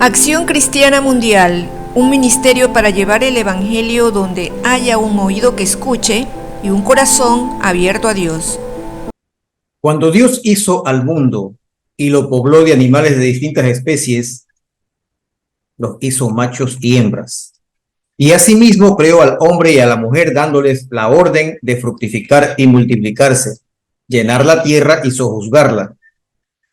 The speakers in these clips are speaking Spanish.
Acción Cristiana Mundial, un ministerio para llevar el Evangelio donde haya un oído que escuche y un corazón abierto a Dios. Cuando Dios hizo al mundo y lo pobló de animales de distintas especies, los hizo machos y hembras. Y asimismo creó al hombre y a la mujer dándoles la orden de fructificar y multiplicarse, llenar la tierra y sojuzgarla.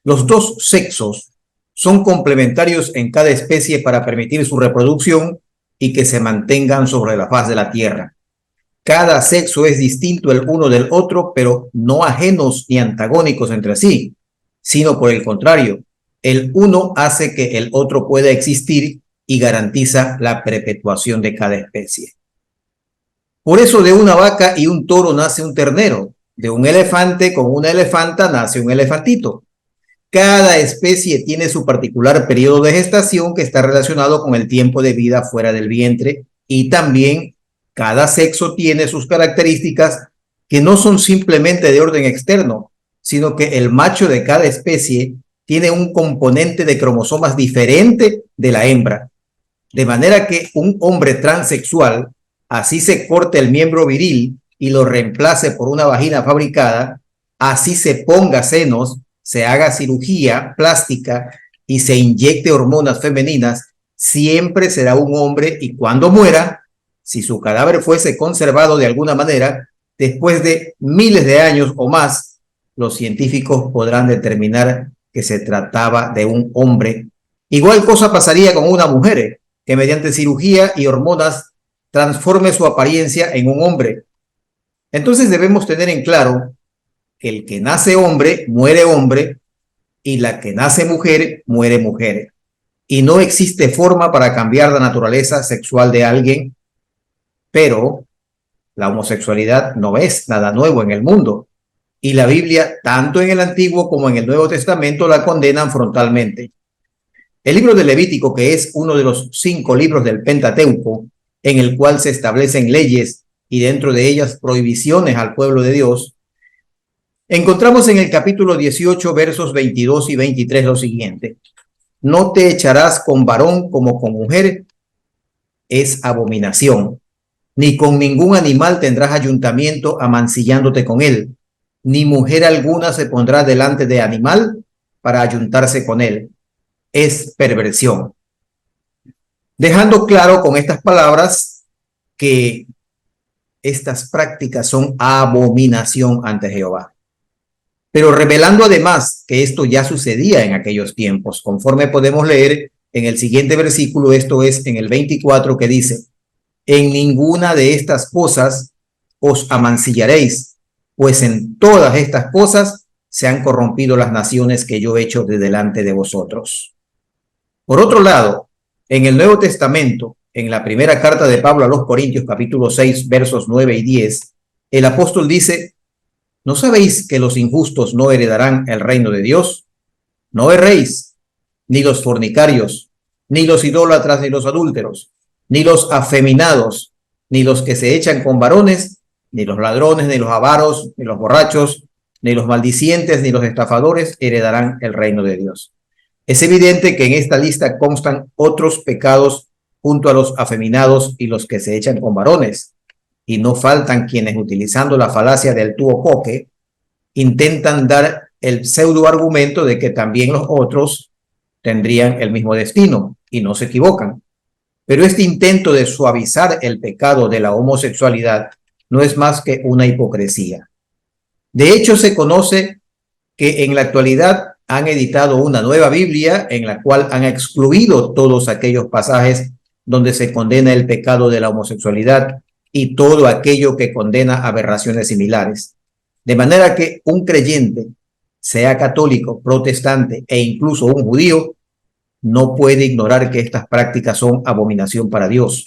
Los dos sexos son complementarios en cada especie para permitir su reproducción y que se mantengan sobre la faz de la tierra. Cada sexo es distinto el uno del otro, pero no ajenos ni antagónicos entre sí, sino por el contrario, el uno hace que el otro pueda existir y garantiza la perpetuación de cada especie. Por eso de una vaca y un toro nace un ternero, de un elefante con una elefanta nace un elefantito. Cada especie tiene su particular periodo de gestación que está relacionado con el tiempo de vida fuera del vientre, y también cada sexo tiene sus características que no son simplemente de orden externo, sino que el macho de cada especie tiene un componente de cromosomas diferente de la hembra. De manera que un hombre transexual, así se corte el miembro viril y lo reemplace por una vagina fabricada, así se ponga senos, se haga cirugía plástica y se inyecte hormonas femeninas, siempre será un hombre, y cuando muera, si su cadáver fuese conservado de alguna manera, después de miles de años o más, los científicos podrán determinar que se trataba de un hombre. Igual cosa pasaría con una mujer, que mediante cirugía y hormonas transforme su apariencia en un hombre. Entonces debemos tener en claro que el que nace hombre, muere hombre, y la que nace mujer, muere mujer. Y no existe forma para cambiar la naturaleza sexual de alguien, pero la homosexualidad no es nada nuevo en el mundo. Y la Biblia, tanto en el Antiguo como en el Nuevo Testamento, la condenan frontalmente. El libro de Levítico, que es uno de los 5 libros del Pentateuco, en el cual se establecen leyes y dentro de ellas prohibiciones al pueblo de Dios, encontramos en el capítulo 18, versos 22 y 23 lo siguiente: no te echarás con varón como con mujer, es abominación, ni con ningún animal tendrás ayuntamiento amancillándote con él, ni mujer alguna se pondrá delante de animal para ayuntarse con él, es perversión. Dejando claro con estas palabras que estas prácticas son abominación ante Jehová. Pero revelando además que esto ya sucedía en aquellos tiempos, conforme podemos leer en el siguiente versículo, esto es en el 24, que dice: en ninguna de estas cosas os amancillaréis, pues en todas estas cosas se han corrompido las naciones que yo he hecho de delante de vosotros. Por otro lado, en el Nuevo Testamento, en la primera carta de Pablo a los Corintios, capítulo 6, versos 9 y 10, el apóstol dice: ¿no sabéis que los injustos no heredarán el reino de Dios? No erréis, ni los fornicarios, ni los idólatras, ni los adúlteros, ni los afeminados, ni los que se echan con varones, ni los ladrones, ni los avaros, ni los borrachos, ni los maldicientes, ni los estafadores heredarán el reino de Dios. Es evidente que en esta lista constan otros pecados junto a los afeminados y los que se echan con varones, y no faltan quienes, utilizando la falacia del tuo coque, intentan dar el pseudo argumento de que también los otros tendrían el mismo destino, y no se equivocan. Pero este intento de suavizar el pecado de la homosexualidad no es más que una hipocresía. De hecho, se conoce que en la actualidad han editado una nueva Biblia en la cual han excluido todos aquellos pasajes donde se condena el pecado de la homosexualidad y todo aquello que condena aberraciones similares. De manera que un creyente, sea católico, protestante e incluso un judío, no puede ignorar que estas prácticas son abominación para Dios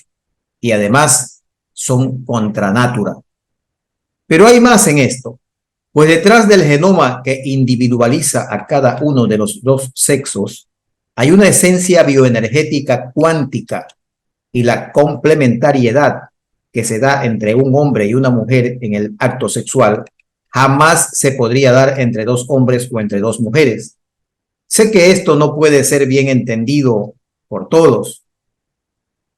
y además son contra natura. Pero hay más en esto, pues detrás del genoma que individualiza a cada uno de los dos sexos hay una esencia bioenergética cuántica, y la complementariedad que se da entre un hombre y una mujer en el acto sexual jamás se podría dar entre 2 hombres o entre 2 mujeres. Sé que esto no puede ser bien entendido por todos.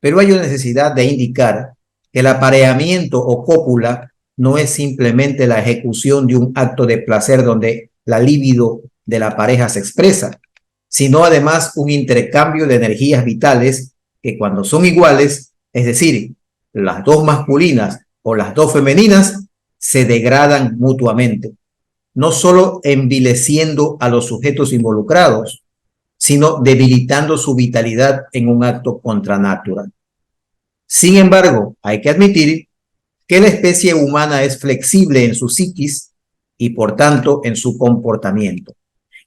Pero hay una necesidad de indicar que el apareamiento o cópula no es simplemente la ejecución de un acto de placer donde la libido de la pareja se expresa, sino además un intercambio de energías vitales que cuando son iguales, es decir, las dos masculinas o las dos femeninas, se degradan mutuamente, no solo envileciendo a los sujetos involucrados, sino debilitando su vitalidad en un acto contra natura. Sin embargo, hay que admitir que la especie humana es flexible en su psiquis y por tanto en su comportamiento,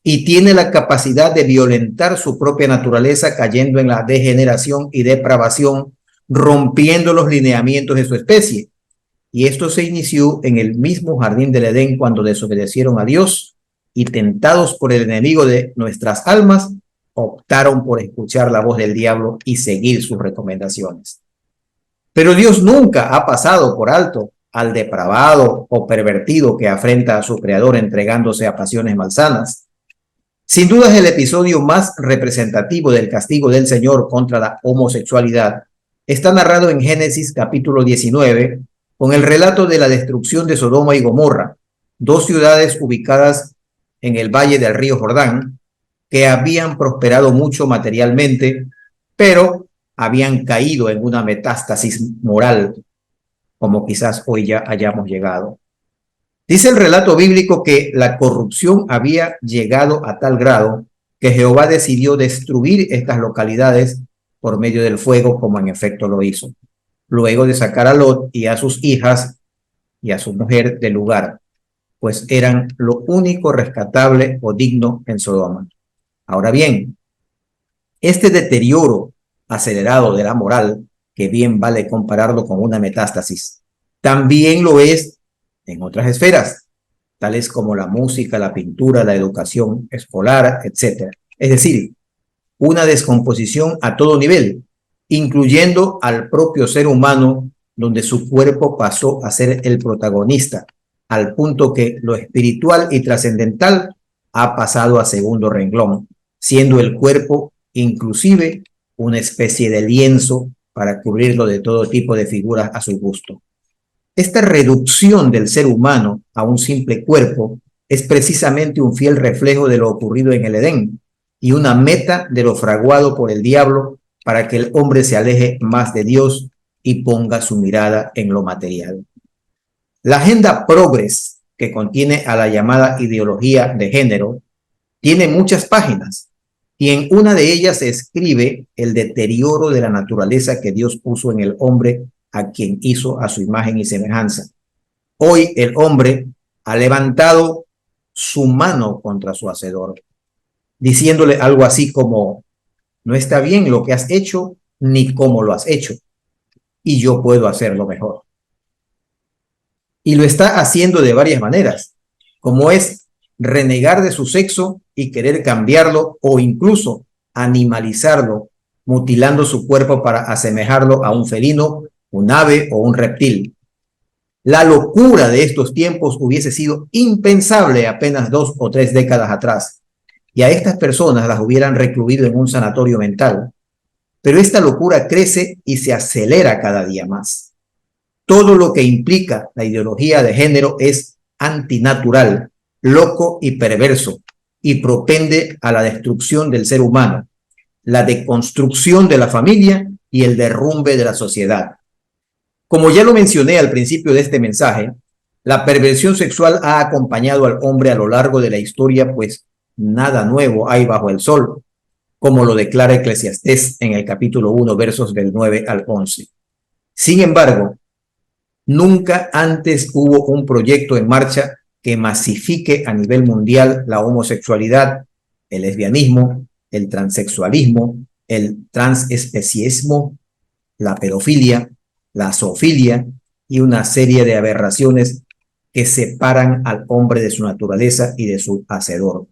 y tiene la capacidad de violentar su propia naturaleza cayendo en la degeneración y depravación, rompiendo los lineamientos de su especie. Y esto se inició en el mismo jardín del Edén cuando desobedecieron a Dios y tentados por el enemigo de nuestras almas, optaron por escuchar la voz del diablo y seguir sus recomendaciones. Pero Dios nunca ha pasado por alto al depravado o pervertido que afrenta a su creador entregándose a pasiones malsanas. Sin duda es el episodio más representativo del castigo del Señor contra la homosexualidad. Está narrado en Génesis capítulo 19, con el relato de la destrucción de Sodoma y Gomorra, dos ciudades ubicadas en el valle del río Jordán, que habían prosperado mucho materialmente, pero habían caído en una metástasis moral, como quizás hoy ya hayamos llegado. Dice el relato bíblico que la corrupción había llegado a tal grado que Jehová decidió destruir estas localidades por medio del fuego, como en efecto lo hizo, luego de sacar a Lot y a sus hijas y a su mujer del lugar, pues eran lo único rescatable o digno en Sodoma. Ahora bien, este deterioro acelerado de la moral, que bien vale compararlo con una metástasis, también lo es en otras esferas, tales como la música, la pintura, la educación escolar, etc. Es decir, una descomposición a todo nivel, incluyendo al propio ser humano, donde su cuerpo pasó a ser el protagonista, al punto que lo espiritual y trascendental ha pasado a segundo renglón, siendo el cuerpo inclusive una especie de lienzo para cubrirlo de todo tipo de figuras a su gusto. Esta reducción del ser humano a un simple cuerpo es precisamente un fiel reflejo de lo ocurrido en el Edén y una meta de lo fraguado por el diablo para que el hombre se aleje más de Dios y ponga su mirada en lo material. La agenda Progress, que contiene a la llamada ideología de género, tiene muchas páginas y en una de ellas se escribe el deterioro de la naturaleza que Dios puso en el hombre, a quien hizo a su imagen y semejanza. Hoy el hombre ha levantado su mano contra su hacedor, diciéndole algo así como: no está bien lo que has hecho ni cómo lo has hecho, y yo puedo hacerlo mejor. Y lo está haciendo de varias maneras, como es renegar de su sexo y querer cambiarlo o incluso animalizarlo, mutilando su cuerpo para asemejarlo a un felino, un ave o un reptil. La locura de estos tiempos hubiese sido impensable apenas 2 o 3 décadas atrás, y a estas personas las hubieran recluido en un sanatorio mental. Pero esta locura crece y se acelera cada día más. Todo lo que implica la ideología de género es antinatural, loco y perverso, y propende a la destrucción del ser humano, la deconstrucción de la familia y el derrumbe de la sociedad. Como ya lo mencioné al principio de este mensaje, la perversión sexual ha acompañado al hombre a lo largo de la historia, pues nada nuevo hay bajo el sol, como lo declara Eclesiastés en el capítulo 1, versos del 9 al 11. Sin embargo, nunca antes hubo un proyecto en marcha que masifique a nivel mundial la homosexualidad, el lesbianismo, el transexualismo, el transespecismo, la pedofilia, la zoofilia y una serie de aberraciones que separan al hombre de su naturaleza y de su hacedor.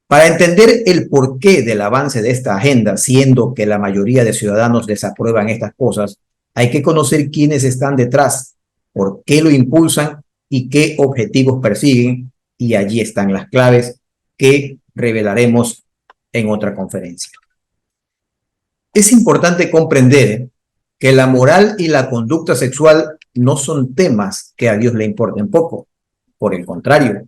Para entender el porqué del avance de esta agenda, siendo que la mayoría de ciudadanos desaprueban estas cosas, hay que conocer quiénes están detrás, por qué lo impulsan y qué objetivos persiguen, y allí están las claves que revelaremos en otra conferencia. Es importante comprender que la moral y la conducta sexual no son temas que a Dios le importen poco. Por el contrario,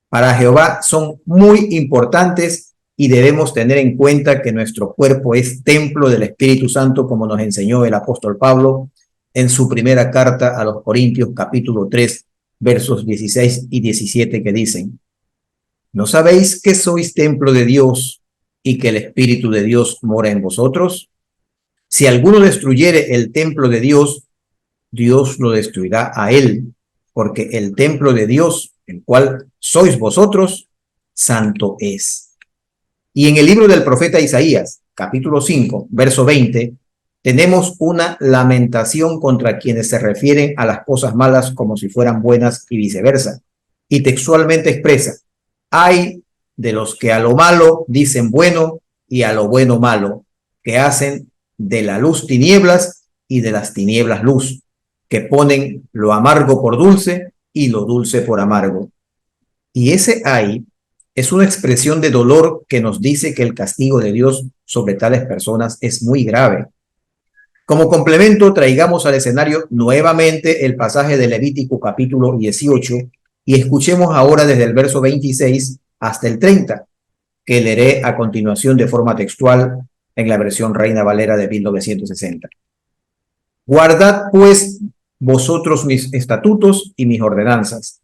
para Jehová son muy importantes y debemos tener en cuenta que nuestro cuerpo es templo del Espíritu Santo, como nos enseñó el apóstol Pablo en su primera carta a los Corintios, capítulo 3, versos 16 y 17, que dicen: ¿No sabéis que sois templo de Dios y que el Espíritu de Dios mora en vosotros? Si alguno destruyere el templo de Dios, Dios lo destruirá a él, porque el templo de Dios, el cual sois vosotros, santo es. Y en el libro del profeta Isaías, capítulo 5, verso 20, tenemos una lamentación contra quienes se refieren a las cosas malas como si fueran buenas y viceversa. Y textualmente expresa: ay de los que a lo malo dicen bueno y a lo bueno malo, que hacen de la luz tinieblas y de las tinieblas luz, que ponen lo amargo por dulce y lo dulce por amargo. Y ese ay es una expresión de dolor que nos dice que el castigo de Dios sobre tales personas es muy grave. Como complemento, traigamos al escenario nuevamente el pasaje de Levítico capítulo 18 y escuchemos ahora desde el verso 26 hasta el 30, que leeré a continuación de forma textual en la versión Reina Valera de 1960. Guardad pues vosotros mis estatutos y mis ordenanzas,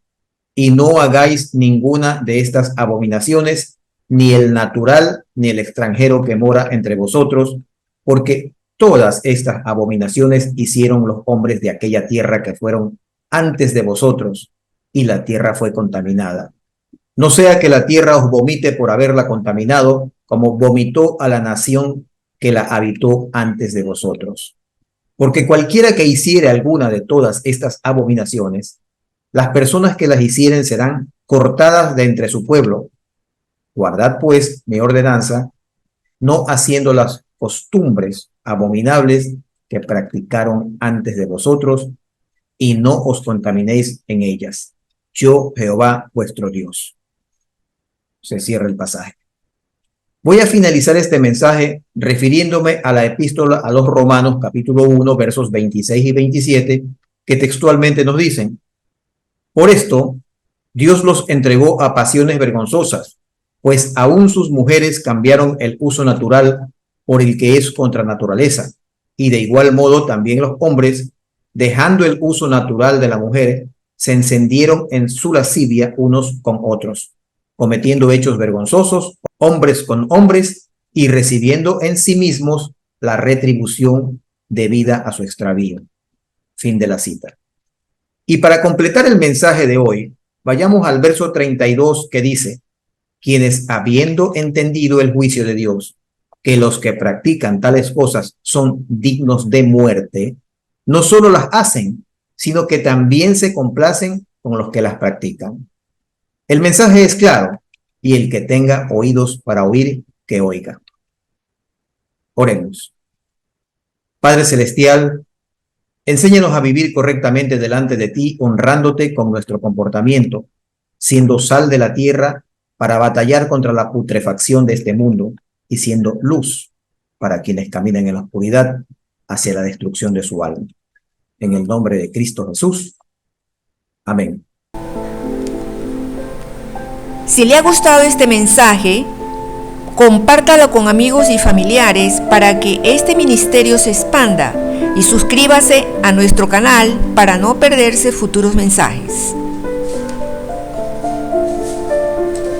y no hagáis ninguna de estas abominaciones, ni el natural ni el extranjero que mora entre vosotros, porque todas estas abominaciones hicieron los hombres de aquella tierra que fueron antes de vosotros, y la tierra fue contaminada. No sea que la tierra os vomite por haberla contaminado, como vomitó a la nación que la habitó antes de vosotros. Porque cualquiera que hiciere alguna de todas estas abominaciones, las personas que las hicieren serán cortadas de entre su pueblo. Guardad pues mi ordenanza, no haciendo las costumbres abominables que practicaron antes de vosotros, y no os contaminéis en ellas. Yo, Jehová, vuestro Dios. Se cierra el pasaje. Voy a finalizar este mensaje refiriéndome a la epístola a los Romanos, capítulo 1, versos 26 y 27, que textualmente nos dicen: por esto, Dios los entregó a pasiones vergonzosas, pues aún sus mujeres cambiaron el uso natural por el que es contra naturaleza, y de igual modo también los hombres, dejando el uso natural de la mujer, se encendieron en su lascivia unos con otros, cometiendo hechos vergonzosos, hombres con hombres, y recibiendo en sí mismos la retribución debida a su extravío. Fin de la cita. Y para completar el mensaje de hoy, vayamos al verso 32 que dice: quienes habiendo entendido el juicio de Dios, que los que practican tales cosas son dignos de muerte, no solo las hacen, sino que también se complacen con los que las practican. El mensaje es claro, y el que tenga oídos para oír, que oiga. Oremos. Padre Celestial, enséñanos a vivir correctamente delante de ti, honrándote con nuestro comportamiento, siendo sal de la tierra para batallar contra la putrefacción de este mundo y siendo luz para quienes caminan en la oscuridad hacia la destrucción de su alma. En el nombre de Cristo Jesús. Amén. Si le ha gustado este mensaje, compártalo con amigos y familiares para que este ministerio se expanda, y suscríbase a nuestro canal para no perderse futuros mensajes.